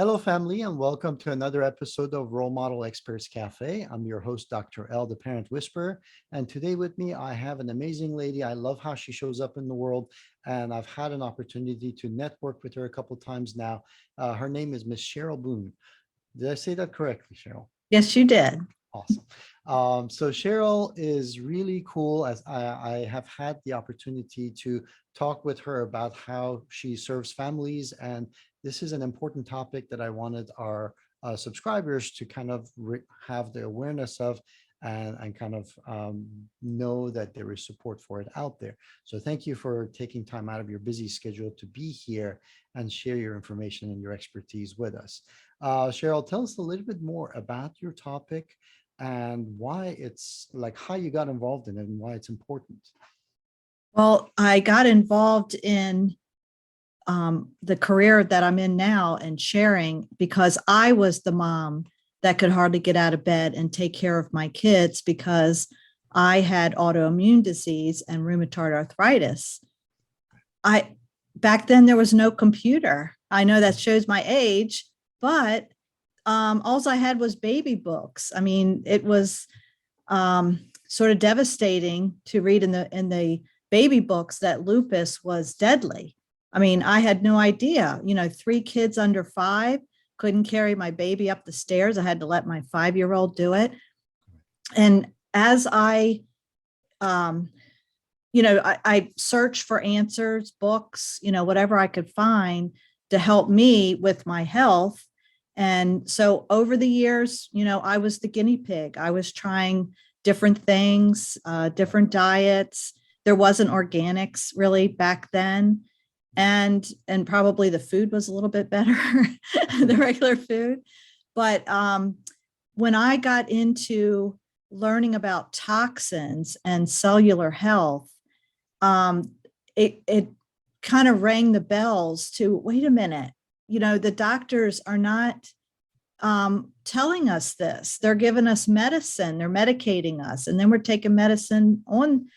Hello, family, and welcome to another episode of Role Model Experts Cafe. I'm your host, Dr. L, the Parent Whisperer. And today with me, I have an amazing lady. I love how she shows up in the world, and I've had an opportunity to network with her a couple of times now. Her name is Miss Cheryl Boone. Did I say that correctly, Cheryl? Yes, you did. Awesome. So Cheryl is really cool as I have had the opportunity to talk with her about how she serves families. And this is an important topic that I wanted our subscribers to kind of have the awareness of and kind of know that there is support for it out there. So thank you for taking time out of your busy schedule to be here and share your information and your expertise with us. Cheryl, tell us a little bit more about your topic and why it's like how you got involved in it and why it's important. Well, I got involved in the career that I'm in now and sharing because I was the mom that could hardly get out of bed and take care of my kids because I had autoimmune disease and rheumatoid arthritis. Back then there was no computer. I know that shows my age, but all I had was baby books. I mean, it was sort of devastating to read in the baby books that lupus was deadly. I mean, I had no idea. 3 kids under 5, couldn't carry my baby up the stairs. I had to let my 5-year-old do it. And as I searched for answers, books, whatever I could find to help me with my health. And so over the years, I was the guinea pig. I was trying different things, different diets. There wasn't organics really back then. And probably the food was a little bit better, the regular food. But when I got into learning about toxins and cellular health, it kind of rang the bells to, wait a minute, the doctors are not telling us this. They're giving us medicine, they're medicating us, and then we're taking medicine on,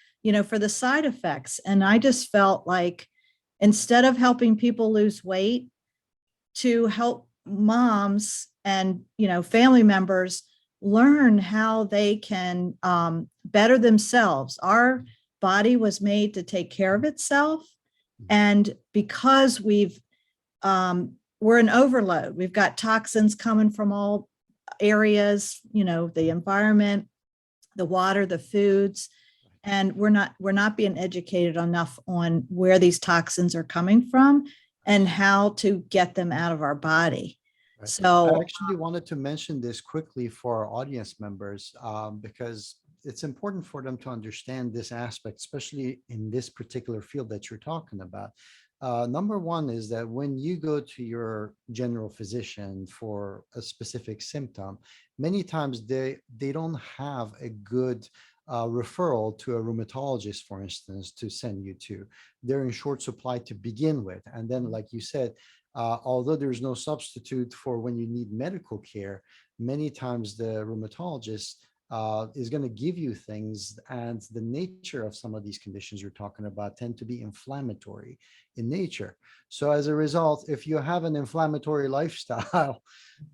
for the side effects. And I just felt like instead of helping people lose weight, to help moms and, family members learn how they can better themselves. Our body was made to take care of itself. And because we're an overload. We've got toxins coming from all areas, the environment, the water, the foods, and we're not being educated enough on where these toxins are coming from and how to get them out of our body. Right. So I actually wanted to mention this quickly for our audience members because it's important for them to understand this aspect, especially in this particular field that you're talking about. Number one is that when you go to your general physician for a specific symptom, many times they don't have a good referral to a rheumatologist, for instance, to send you to. They're in short supply to begin with. And then, like you said, although there's no substitute for when you need medical care, many times the rheumatologist is going to give you things, and the nature of some of these conditions you're talking about tend to be inflammatory in nature. So as a result, if you have an inflammatory lifestyle,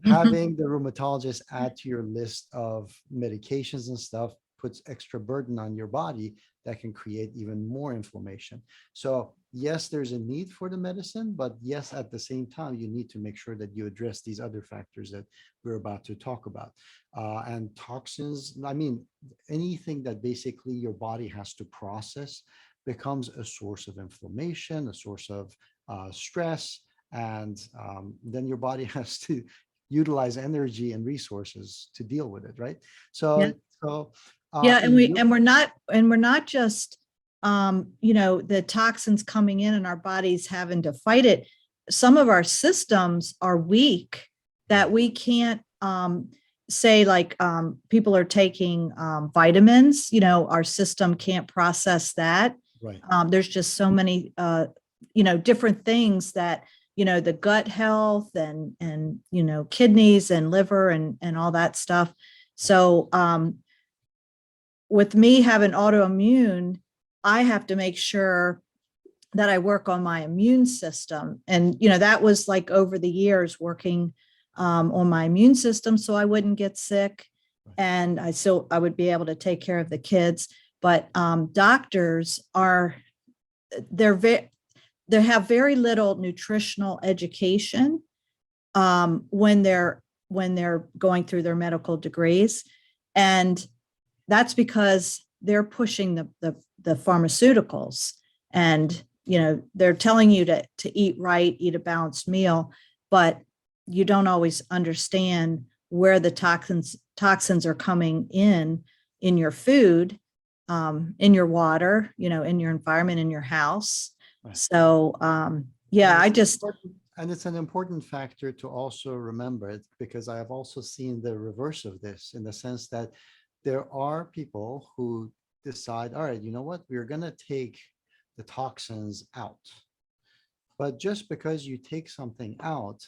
having the rheumatologist add to your list of medications and stuff puts extra burden on your body that can create even more inflammation. So yes, there's a need for the medicine, but yes, at the same time, you need to make sure that you address these other factors that we're about to talk about. And toxins, I mean, anything that basically your body has to process becomes a source of inflammation, a source of stress, and then your body has to utilize energy and resources to deal with it, right? So, yeah, and we're not just the toxins coming in and our bodies having to fight it. Some of our systems are weak that we can't say, like people are taking vitamins, our system can't process that. Right. There's just so many different things that the gut health and kidneys and liver and all that stuff. So with me having autoimmune, I have to make sure that I work on my immune system. And, that was like over the years working on my immune system so I wouldn't get sick. And I would be able to take care of the kids. But doctors they have very little nutritional education when they're going through their medical degrees. And that's because they're pushing the pharmaceuticals, and they're telling you to eat right, eat a balanced meal, but you don't always understand where the toxins are coming in your food, in your water, in your environment, in your house. Right. So and it's an important factor to also remember it, because I have also seen the reverse of this, in the sense that there are people who decide, all right, you know what, we're going to take the toxins out. But just because you take something out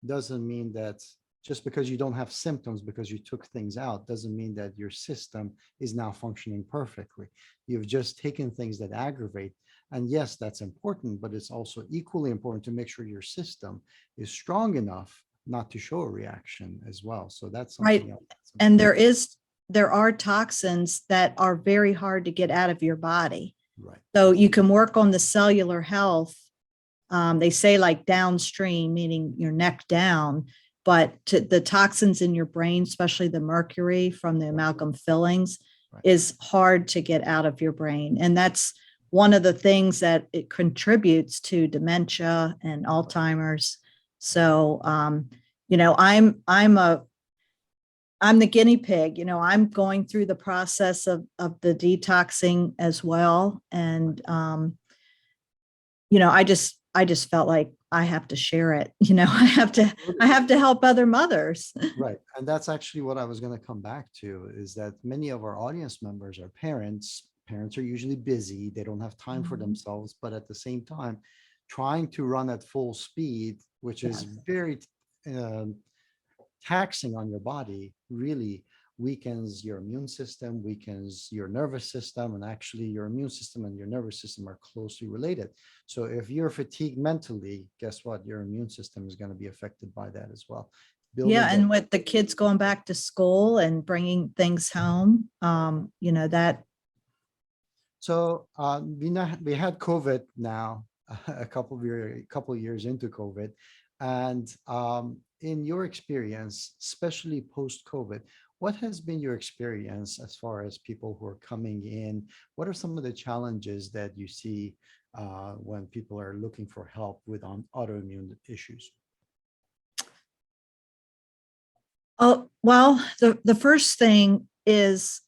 doesn't mean that, just because you don't have symptoms because you took things out, doesn't mean that your system is now functioning perfectly. You've just taken things that aggravate. And yes, that's important, but it's also equally important to make sure your system is strong enough not to show a reaction as well. So that's something else. And there are toxins that are very hard to get out of your body. Right. So you can work on the cellular health. They say like downstream, meaning your neck down, but the toxins in your brain, especially the mercury from the amalgam fillings, is hard to get out of your brain. And that's one of the things that it contributes to dementia and Alzheimer's. So, I'm the guinea pig, I'm going through the process of the detoxing as well. And, I just felt like I have to share it. I have to help other mothers. Right. And that's actually what I was going to come back to, is that many of our audience members are parents. Parents are usually busy. They don't have time for themselves, but at the same time, trying to run at full speed, which is very taxing on your body, really weakens your immune system, weakens your nervous system, and actually your immune system and your nervous system are closely related. So if you're fatigued mentally, guess what? Your immune system is going to be affected by that as well. And with the kids going back to school and bringing things home, that. So we had COVID now, a couple of years into COVID, and in your experience, especially post-COVID, what has been your experience as far as people who are coming in? What are some of the challenges that you see when people are looking for help with autoimmune issues? Oh, well, the first thing is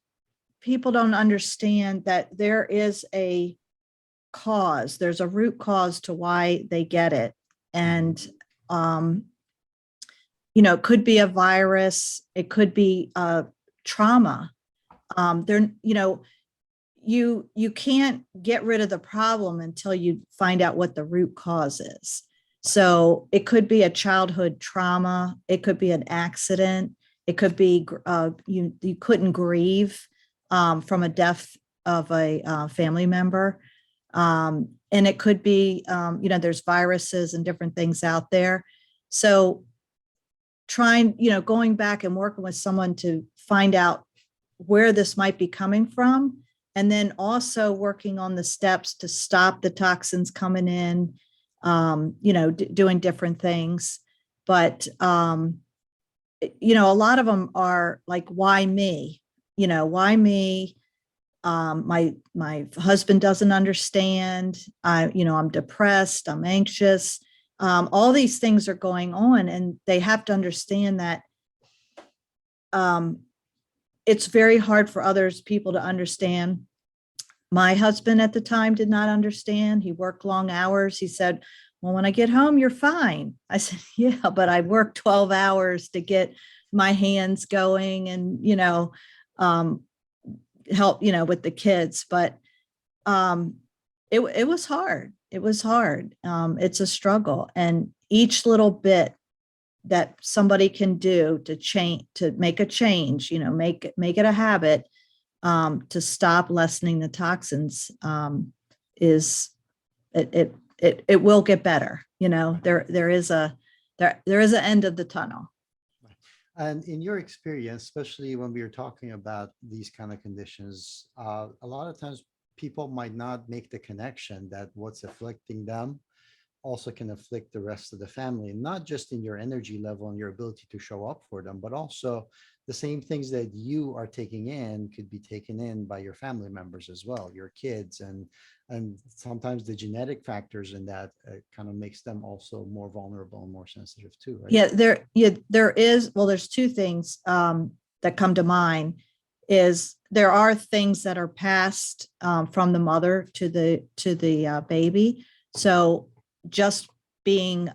people don't understand that there is a cause. There's a root cause to why they get it. And, it could be a virus. It could be a trauma. You can't get rid of the problem until you find out what the root cause is. So it could be a childhood trauma. It could be an accident. It could be you couldn't grieve from a death of a family member. And it could be, there's viruses and different things out there. So going back and working with someone to find out where this might be coming from, and then also working on the steps to stop the toxins coming in, doing different things. But, a lot of them are like, why me? Why me? My husband doesn't understand. I'm depressed. I'm anxious. All these things are going on, and they have to understand that it's very hard for people to understand. My husband at the time did not understand. He worked long hours. He said, well, when I get home, you're fine. I said, yeah, but I worked 12 hours to get my hands going and, help, with the kids. But it was hard. It was hard. It's a struggle. And each little bit that somebody can do to make a change, make it a habit, to stop lessening the toxins, is it will get better. There is an end of the tunnel. And in your experience, especially when we are talking about these kind of conditions, a lot of times people might not make the connection that what's afflicting them also can afflict the rest of the family, not just in your energy level and your ability to show up for them, but also the same things that you are taking in could be taken in by your family members as well, your kids, and sometimes the genetic factors in that kind of makes them also more vulnerable and more sensitive too, right? There is, well, there's two things that come to mind. Is there are things that are passed from the mother to the baby. So just being,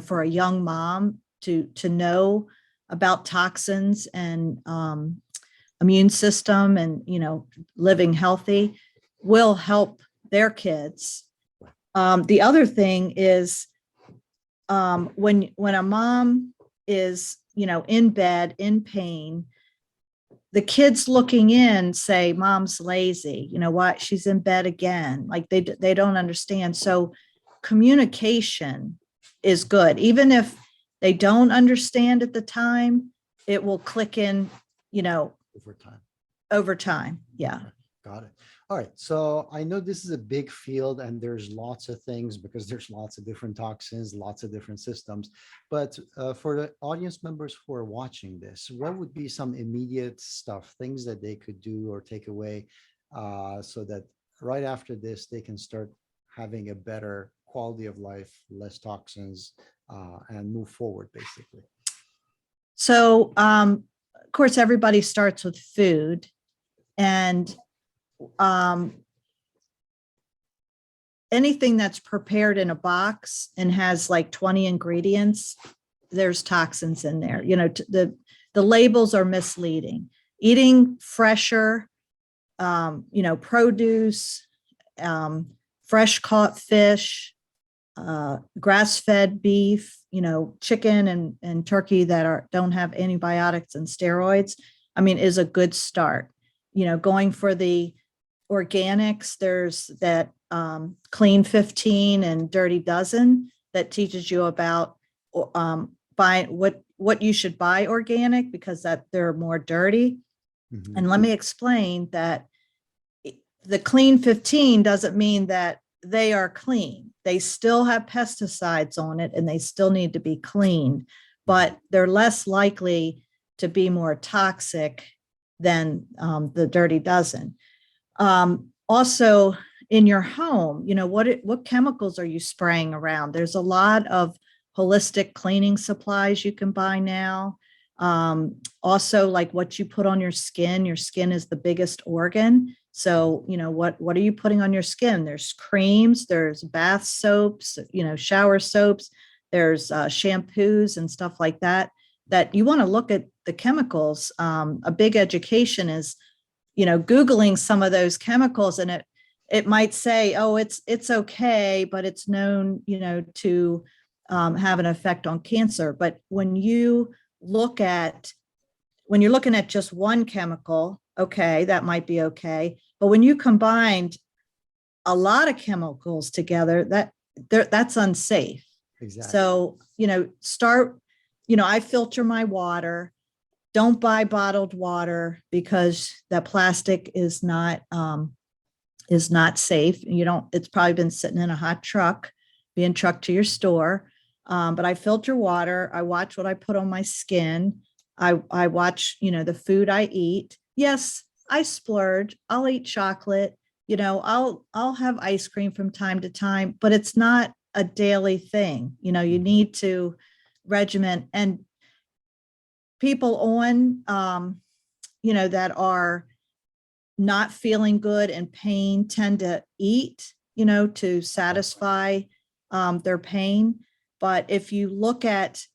for a young mom to know about toxins and immune system and, living healthy will help their kids. The other thing is when a mom is, in bed, in pain, the kids looking in say, mom's lazy, what, she's in bed again. Like they don't understand. So communication is good. Even if they don't understand at the time, it will click in, over time. Yeah. Got it. All right. So I know this is a big field and there's lots of things because there's lots of different toxins, lots of different systems. But for the audience members who are watching this, what would be some immediate stuff, things that they could do or take away so that right after this, they can start having a better quality of life, less toxins, and move forward, basically? So, of course, everybody starts with food. And anything that's prepared in a box and has like 20 ingredients, there's toxins in there. The labels are misleading. Eating fresher, produce, fresh caught fish, grass-fed beef, chicken and turkey that don't have antibiotics and steroids, is a good start. Going for the organics, there's that Clean 15 and Dirty Dozen that teaches you about buying what you should buy organic because that they're more dirty. Mm-hmm. And let me explain that the Clean 15 doesn't mean that they are clean. They still have pesticides on it and they still need to be cleaned, but they're less likely to be more toxic than the Dirty Dozen. Also, in your home, what chemicals are you spraying around? There's a lot of holistic cleaning supplies you can buy now. Also, like what you put on your skin is the biggest organ. So, what are you putting on your skin? There's creams, there's bath soaps, shower soaps, there's shampoos and stuff like that you want to look at the chemicals. A big education is, Googling some of those chemicals, and it might say, oh, it's okay, but it's known, to have an effect on cancer. But when you're looking at just one chemical, okay, that might be okay. But when you combined a lot of chemicals together, that's unsafe. Exactly. So, I filter my water. Don't buy bottled water because that plastic is not safe. It's probably been sitting in a hot truck, being trucked to your store. But I filter water. I watch what I put on my skin. I watch, the food I eat. Yes, I splurge. I'll eat chocolate. I'll have ice cream from time to time, but it's not a daily thing. You need to regiment. And people on, that are not feeling good and pain tend to eat, to satisfy their pain. But if you look at,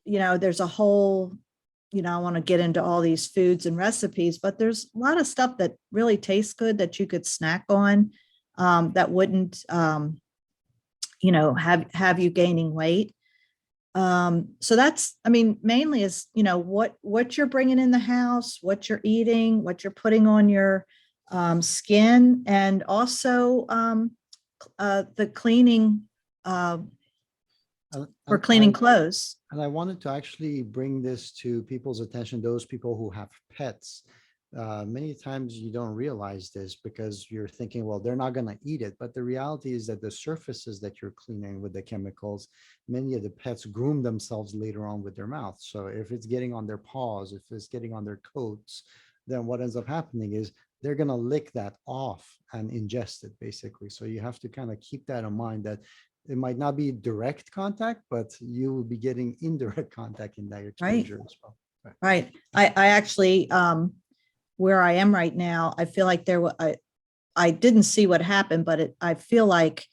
there's a whole, I want to get into all these foods and recipes, but there's a lot of stuff that really tastes good that you could snack on that wouldn't, have you gaining weight. So that's, mainly is, what you're bringing in the house, what you're eating, what you're putting on your skin, and also the cleaning, And, for and, cleaning and clothes. and I wanted to actually bring this to people's attention, those people who have pets. Many times you don't realize this because you're thinking, well, they're not going to eat it. But the reality is that the surfaces that you're cleaning with the chemicals, many of the pets groom themselves later on with their mouth. So if it's getting on their paws, if it's getting on their coats, then what ends up happening is they're going to lick that off and ingest it basically. So you have to kind of keep that in mind, that it might not be direct contact, but you will be getting indirect contact in that Right. exposure as well. Right. Right. I actually, where I am right now, I feel like I didn't see what happened, but I feel like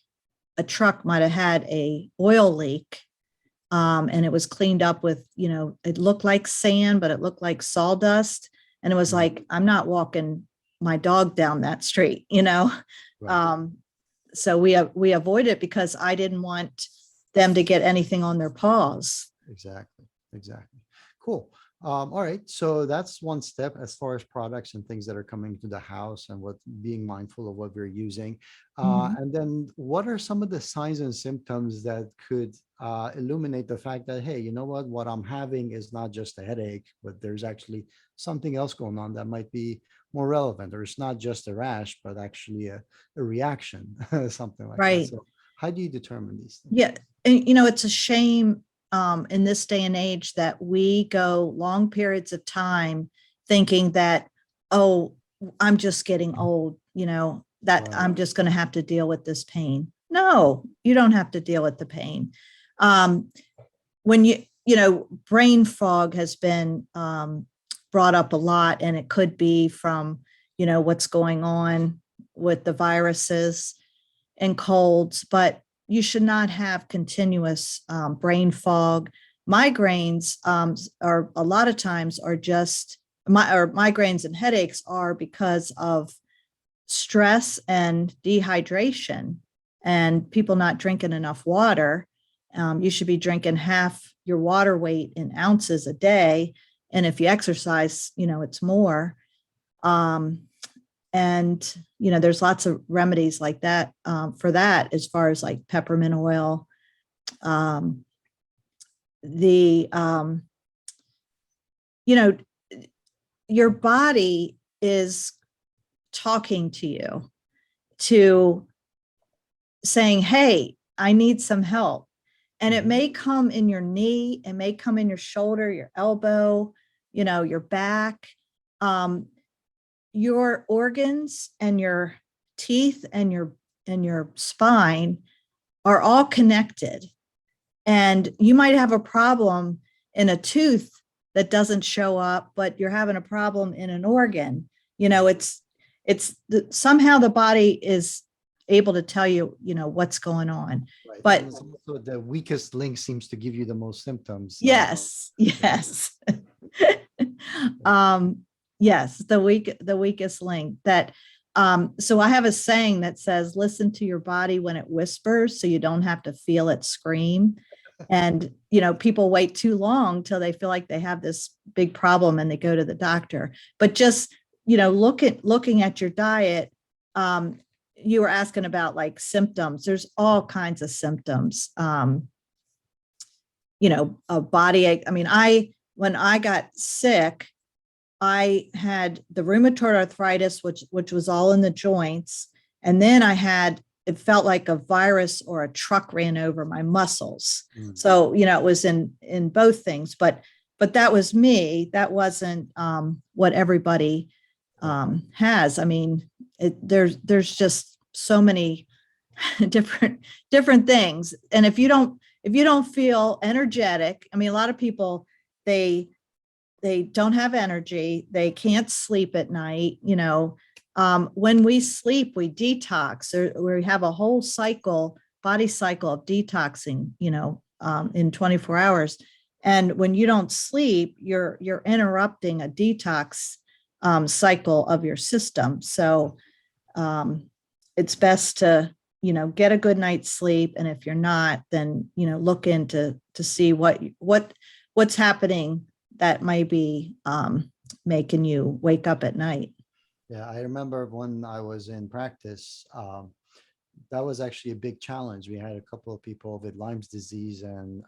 a truck might have had a oil leak. And it was cleaned up with, it looked like sand, but it looked like sawdust. And it was Mhm. like, I'm not walking my dog down that street, Right. So we avoided it because I didn't want them to get anything on their paws. Exactly. Exactly. Cool. All right. So that's one step as far as products and things that are coming to the house and what being mindful of what we're using. Mhm. And then what are some of the signs and symptoms that could illuminate the fact that, hey, you know what I'm having is not just a headache, but there's actually something else going on that might be more relevant, or it's not just a rash, but actually a reaction, something like that. Right. So how do you determine these things? Yeah. And, it's a shame in this day and age that we go long periods of time thinking that, oh, I'm just getting old, that Right. I'm just going to have to deal with this pain. No, you don't have to deal with the pain. Um, when brain fog has been brought up a lot, and it could be from, what's going on with the viruses and colds, but you should not have continuous brain fog. Migraines are a lot of times are just migraines and headaches are because of stress and dehydration and people not drinking enough water. You should be drinking half your water weight in ounces a day. And if you exercise, it's more. Um, and there's lots of remedies like that for that, as far as like peppermint oil. um, the you know your body is talking to you, to saying, hey, I need some help. And it Mhm. may come in your knee, it may come in your shoulder, your elbow, your back. um, your organs and your teeth and your spine are all connected. And you might have a problem in a tooth that doesn't show up, but you're having a problem in an organ. Somehow the body is able to tell you, what's going on. Right. And But it's also the weakest link seems to give you the most symptoms. yes, Yeah. yes. um, yes, the weakest link. So I have a saying that says, listen to your body when it whispers so you don't have to feel it scream. And people wait too long till they feel like they have this big problem and they go to the doctor. But just looking at your diet. You were asking about like symptoms. There's all kinds of symptoms. A body ache. I mean, when I got sick, I had the rheumatoid arthritis, which was all in the joints. And then it felt like a virus or a truck ran over my muscles. Mm. So, it was in both things, but that was me. That wasn't what everybody has. I mean, there's just so many different things. And if you don't feel energetic, I mean, a lot of people, they don't have energy, they can't sleep at night. When we sleep, we detox, or we have a whole body cycle of detoxing, in 24 hours. And when you don't sleep, you're interrupting a detox cycle of your system. So it's best to get a good night's sleep. And if you're not, then look into to see what's happening that might be making you wake up at night. Yeah, I remember when I was in practice, that was actually a big challenge. We had a couple of people with Lyme's disease and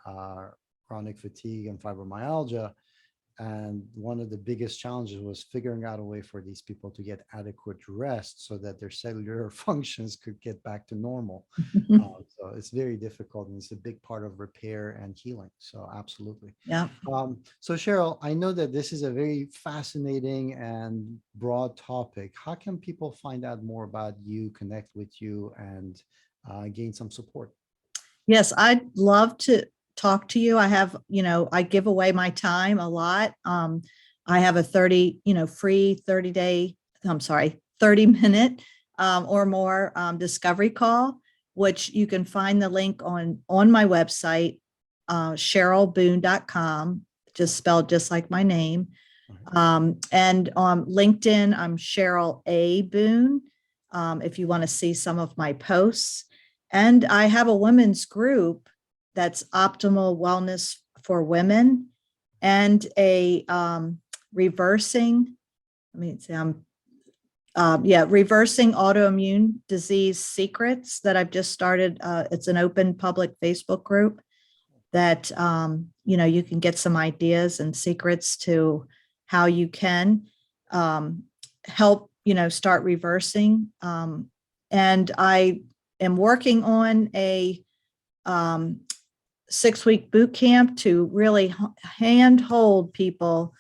chronic fatigue and fibromyalgia. And one of the biggest challenges was figuring out a way for these people to get adequate rest so that their cellular functions could get back to normal. So it's very difficult, and it's a big part of repair and healing. So absolutely. Yeah. So Cheryl, I know that this is a very fascinating and broad topic. How can people find out more about you, connect with you, and gain some support? Yes, I'd love to talk to you. I have, I give away my time a lot. I have a 30, free 30-minute or more discovery call, which you can find the link on my website, CherylBoone.com, just spelled just like my name. And on LinkedIn, I'm Cheryl A. Boone, if you want to see some of my posts. And I have a women's group that's Optimal Wellness for Women, and a reversing autoimmune disease secrets that I've just started. It's an open public Facebook group that, you can get some ideas and secrets to how you can help, start reversing. And I am working on a 6-week boot camp to really handhold people,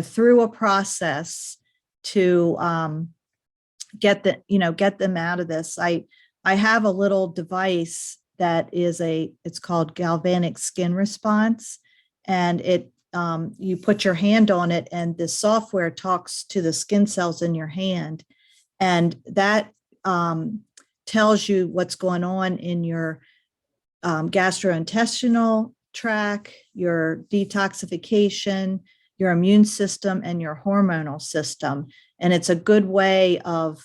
through a process to get them out of this. I have a little device that is it's called Galvanic skin response, and you put your hand on it, and the software talks to the skin cells in your hand, and that tells you what's going on in your gastrointestinal tract, your detoxification, your immune system, and your hormonal system. And it's a good way of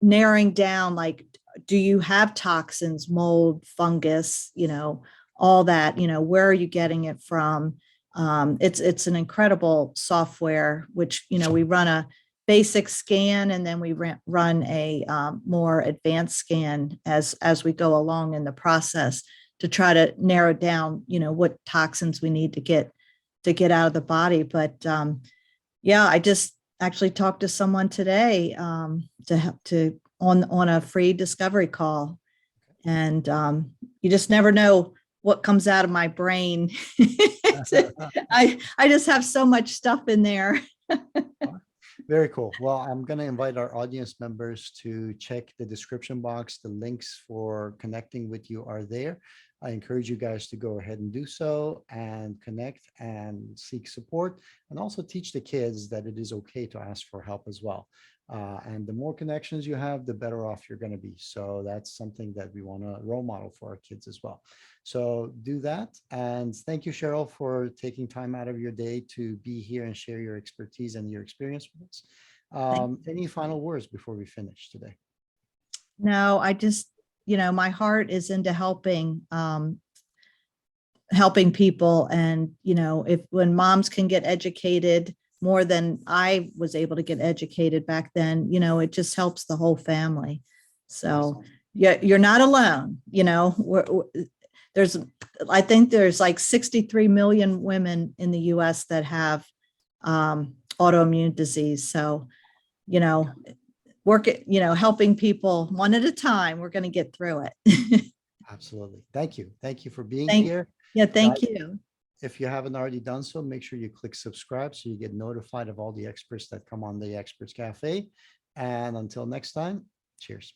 narrowing down, like, do you have toxins, mold, fungus, all that, where are you getting it from? It's an incredible software, which, we run a basic scan, and then we run a more advanced scan as we go along in the process to try to narrow down, what toxins we need to get out of the body. But I just actually talked to someone today on a free discovery call, and you just never know what comes out of my brain. I just have so much stuff in there. Very cool. Well, I'm going to invite our audience members to check the description box. The links for connecting with you are there. I encourage you guys to go ahead and do so and connect and seek support, and also teach the kids that it is okay to ask for help as well. And the more connections you have, the better off you're going to be. So that's something that we want to role model for our kids as well. So do that. And thank you, Cheryl, for taking time out of your day to be here and share your expertise and your experience with us. Any final words before we finish today? No, I just, my heart is into helping people. And, when moms can get educated more than I was able to get educated back then, it just helps the whole family. So yeah, you're not alone. I think there's like 63 million women in the US that have autoimmune disease. So, helping people one at a time, we're going to get through it. Absolutely. Thank you. Thank you for being here. Yeah, thank you. If you haven't already done so, make sure you click subscribe so you get notified of all the experts that come on the Experts Cafe. And until next time, cheers.